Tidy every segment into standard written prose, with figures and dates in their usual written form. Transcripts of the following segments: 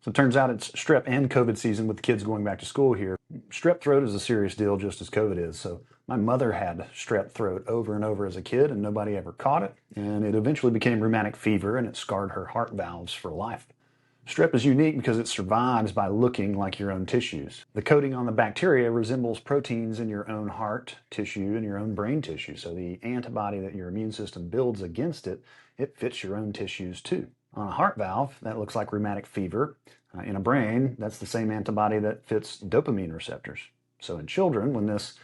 So it turns out it's strep and COVID season with the kids going back to school here. Strep throat is a serious deal just as COVID is. So my mother had strep throat over and over as a kid and nobody ever caught it. And it eventually became rheumatic fever and it scarred her heart valves for life. Strep is unique because it survives by looking like your own tissues. The coating on the bacteria resembles proteins in your own heart tissue and your own brain tissue. So the antibody that your immune system builds against it, it fits your own tissues too. On a heart valve, that looks like rheumatic fever. In a brain, that's the same antibody that fits dopamine receptors. So in children, when this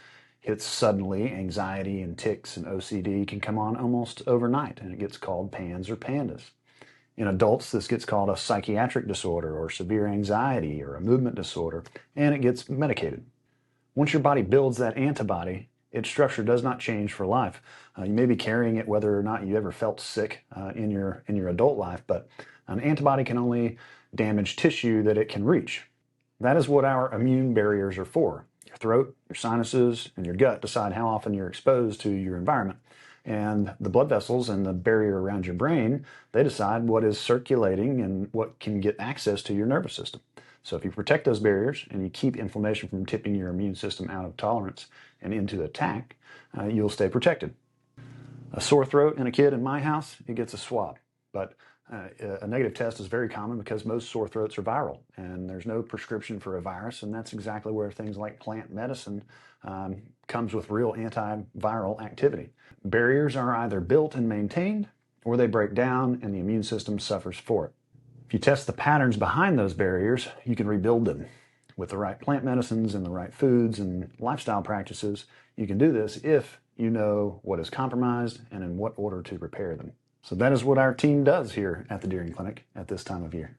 hits suddenly, anxiety and tics and OCD can come on almost overnight, and it gets called PANS or PANDAS. In adults, this gets called a psychiatric disorder or severe anxiety or a movement disorder, and it gets medicated. Once your body builds that antibody, its structure does not change for life. You may be carrying it whether or not you ever felt sick in your adult life, but an antibody can only damage tissue that it can reach. That is what our immune barriers are for. Your throat, your sinuses, and your gut decide how often you're exposed to your environment. And the blood vessels and the barrier around your brain, they decide what is circulating and what can get access to your nervous system. So if you protect those barriers and you keep inflammation from tipping your immune system out of tolerance and into attack, you'll stay protected. A sore throat in a kid in my house, it gets a swab. But a negative test is very common because most sore throats are viral and there's no prescription for a virus, and that's exactly where things like plant medicine comes with real antiviral activity. Barriers are either built and maintained or they break down and the immune system suffers for it. If you test the patterns behind those barriers, you can rebuild them. With the right plant medicines and the right foods and lifestyle practices, you can do this if you know what is compromised and in what order to repair them. So that is what our team does here at the Dearing Clinic at this time of year.